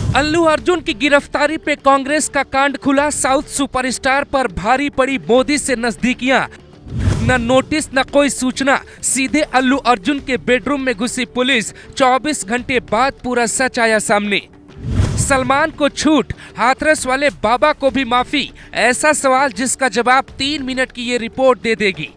अल्लू अर्जुन की गिरफ्तारी पे कांग्रेस का कांड खुला। साउथ सुपरस्टार पर भारी पड़ी मोदी से नजदीकियां। न नोटिस न कोई सूचना, सीधे अल्लू अर्जुन के बेडरूम में घुसी पुलिस। 24 घंटे बाद पूरा सच आया सामने। सलमान को छूट, हाथरस वाले बाबा को भी माफी, ऐसा सवाल जिसका जवाब 3 मिनट की ये रिपोर्ट दे देगी।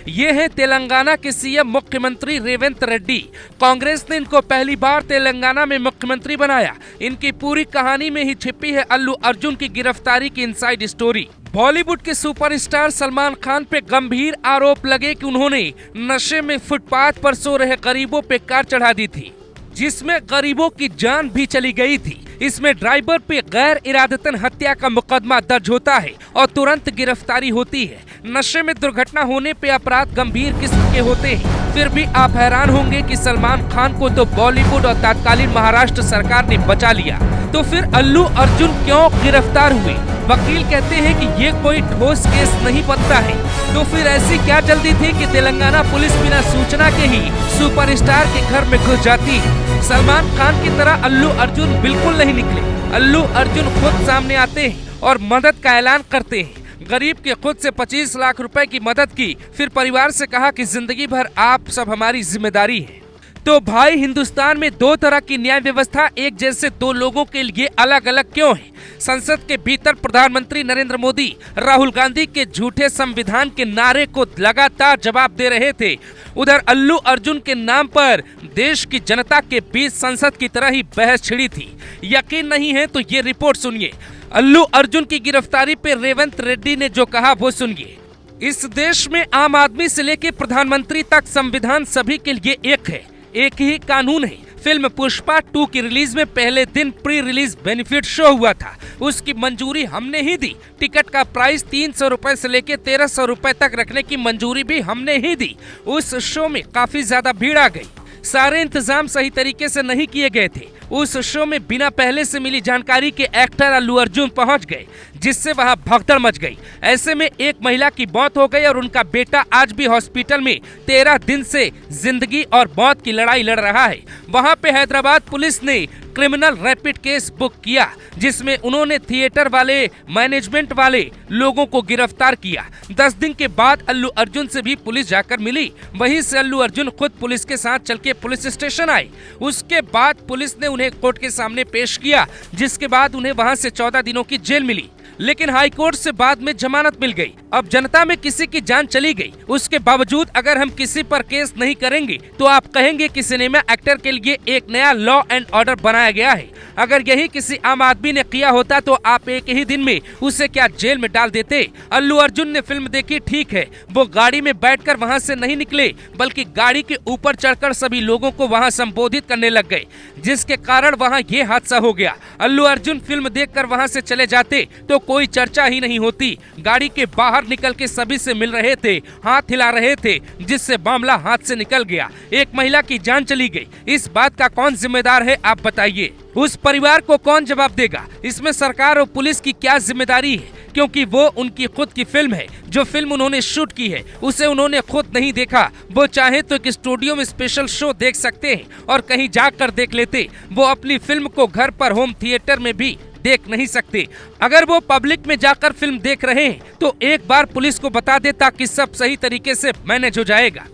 ये है तेलंगाना के सीएम मुख्यमंत्री रेवंत रेड्डी। कांग्रेस ने इनको पहली बार तेलंगाना में मुख्यमंत्री बनाया। इनकी पूरी कहानी में ही छिपी है अल्लू अर्जुन की गिरफ्तारी की इनसाइड स्टोरी। बॉलीवुड के सुपरस्टार सलमान खान पे गंभीर आरोप लगे कि उन्होंने नशे में फुटपाथ पर सो रहे गरीबों पे कार चढ़ा दी थी, जिसमें गरीबों की जान भी चली गई थी। इसमें ड्राइवर पे गैर इरादतन हत्या का मुकदमा दर्ज होता है और तुरंत गिरफ्तारी होती है। नशे में दुर्घटना होने पे अपराध गंभीर किस्म के होते हैं। फिर भी आप हैरान होंगे कि सलमान खान को तो बॉलीवुड और तत्कालीन महाराष्ट्र सरकार ने बचा लिया, तो फिर अल्लू अर्जुन क्यों गिरफ्तार हुए? वकील कहते हैं कि ये कोई ठोस केस नहीं बनता है, तो फिर ऐसी क्या जल्दी थी कि तेलंगाना पुलिस बिना सूचना के ही सुपरस्टार के घर में घुस जाती है? सलमान खान की तरह अल्लू अर्जुन बिल्कुल नहीं निकले। अल्लू अर्जुन खुद सामने आते हैं और मदद का ऐलान करते हैं। गरीब के खुद से 25 लाख रुपए की मदद की, फिर परिवार से कहा कि जिंदगी भर आप सब हमारी जिम्मेदारी है। तो भाई, हिंदुस्तान में 2 तरह की न्याय व्यवस्था एक जैसे 2 लोगों के लिए अलग अलग क्यों है? संसद के भीतर प्रधानमंत्री नरेंद्र मोदी राहुल गांधी के झूठे संविधान के नारे को लगातार जवाब दे रहे थे। उधर अल्लू अर्जुन के नाम पर देश की जनता के बीच संसद की तरह ही बहस छिड़ी थी। यकीन नहीं है तो ये रिपोर्ट सुनिए। अल्लू अर्जुन की गिरफ्तारी पे रेवंत रेड्डी ने जो कहा वो सुनिए। इस देश में आम आदमी से लेकर प्रधानमंत्री तक संविधान सभी के लिए एक है, एक ही कानून है। फिल्म पुष्पा 2 की रिलीज में पहले दिन प्री रिलीज बेनिफिट शो हुआ था, उसकी मंजूरी हमने ही दी। टिकट का प्राइस 300 रुपए से लेकर 1300 रुपए तक रखने की मंजूरी भी हमने ही दी। उस शो में काफी ज्यादा भीड़ आ गई। सारे इंतजाम सही तरीके से नहीं किए गए थे। उस शो में बिना पहले से मिली जानकारी के एक्टर अल्लू अर्जुन पहुंच गए, जिससे वहां भगदड़ मच गई। ऐसे में एक महिला की मौत हो गई और उनका बेटा आज भी हॉस्पिटल में 13 दिन से जिंदगी और मौत की लड़ाई लड़ रहा है। वहां पे हैदराबाद पुलिस ने क्रिमिनल रैपिड केस बुक किया, जिसमें उन्होंने थिएटर वाले, मैनेजमेंट वाले लोगों को गिरफ्तार किया। 10 दिन के बाद अल्लू अर्जुन से भी पुलिस जाकर मिली। वहीं से अल्लू अर्जुन खुद पुलिस के साथ चल के पुलिस स्टेशन आए। उसके बाद पुलिस ने उन्हें कोर्ट के सामने पेश किया, जिसके बाद उन्हें वहां से 14 दिनों की जेल मिली। लेकिन हाई कोर्ट से बाद में जमानत मिल गई। अब जनता में किसी की जान चली गई, उसके बावजूद अगर हम किसी पर केस नहीं करेंगे तो आप कहेंगे कि सिनेमा एक्टर के लिए एक नया लॉ एंड ऑर्डर बनाया गया है। अगर यही किसी आम आदमी ने किया होता तो आप एक ही दिन में उसे क्या जेल में डाल देते? अल्लू अर्जुन ने फिल्म देखी, ठीक है, वो गाड़ी में बैठकर वहां से नहीं निकले, बल्कि गाड़ी के ऊपर चढ़कर सभी लोगों को वहां संबोधित करने लग गए, जिसके कारण वहां ये हादसा हो गया। अल्लू अर्जुन फिल्म देखकर वहां से चले जाते तो कोई चर्चा ही नहीं होती। गाड़ी के बाहर निकल के सभी से मिल रहे थे, हाथ हिला रहे थे, जिससे मामला हाथ से निकल गया। एक महिला की जान चली गई। इस बात का कौन जिम्मेदार है, आप बताइए? उस परिवार को कौन जवाब देगा? इसमें सरकार और पुलिस की क्या जिम्मेदारी है? क्योंकि वो उनकी खुद की फिल्म है। जो फिल्म उन्होंने शूट की है उसे उन्होंने खुद नहीं देखा। वो चाहे तो एक स्टूडियो में स्पेशल शो देख सकते हैं और कहीं जाकर देख लेते। वो अपनी फिल्म को घर पर होम थिएटर में भी देख नहीं सकते। अगर वो पब्लिक में जाकर फिल्म देख रहे हैं तो एक बार पुलिस को बता दे, ताकि सब सही तरीके से मैनेज हो जाएगा।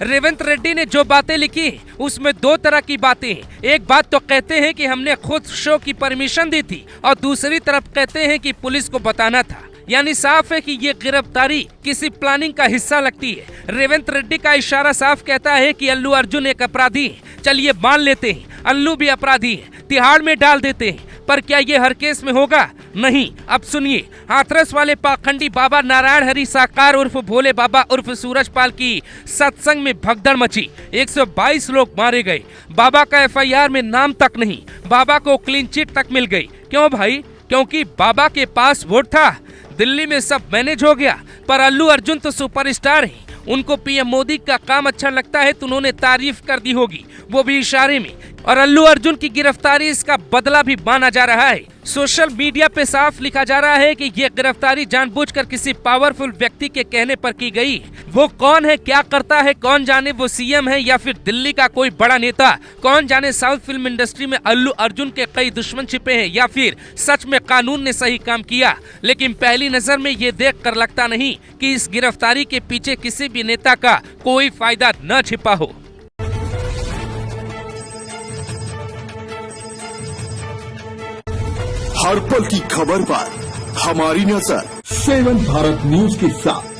रेवंत रेड्डी ने जो बातें लिखी उसमें 2 तरह की बातें हैं। एक बात तो कहते हैं कि हमने खुद शो की परमिशन दी थी, और दूसरी तरफ कहते हैं कि पुलिस को बताना था। यानी साफ है कि ये गिरफ्तारी किसी प्लानिंग का हिस्सा लगती है। रेवंत रेड्डी का इशारा साफ कहता है कि अल्लू अर्जुन एक अपराधी है। चलिए मान लेते हैं अल्लू भी अपराधी है, तिहाड़ में डाल देते हैं, पर क्या ये हर केस में होगा? नहीं। अब सुनिए, हाथरस वाले पाखंडी बाबा नारायण हरि साकार उर्फ भोले बाबा उर्फ सूरजपाल की सत्संग में भगदड़ मची। 122 लोग मारे गए। बाबा का FIR में नाम तक नहीं। बाबा को क्लीन चिट तक मिल गई। क्यों भाई? क्योंकि बाबा के पास वोट था। दिल्ली में सब मैनेज हो गया। पर अल्लू अर्जुन तो सुपरस्टार हैं। उनको PM मोदी का काम अच्छा लगता है तो उन्होंने तारीफ कर दी होगी, वो भी इशारे में। और अल्लू अर्जुन की गिरफ्तारी इसका बदला भी माना जा रहा है। सोशल मीडिया पे साफ लिखा जा रहा है कि ये गिरफ्तारी जानबूझकर किसी पावरफुल व्यक्ति के कहने पर की गई। वो कौन है, क्या करता है, कौन जाने वो सीएम है या फिर दिल्ली का कोई बड़ा नेता, कौन जाने साउथ फिल्म इंडस्ट्री में अल्लू अर्जुन के कई दुश्मन छिपे हैं या फिर सच में कानून ने सही काम किया। लेकिन पहली नजर में ये देख कर लगता नहीं कि इस गिरफ्तारी के पीछे किसी भी नेता का कोई फायदा न छिपा हो। हर पल की खबर पर हमारी नजर। 7 भारत न्यूज के साथ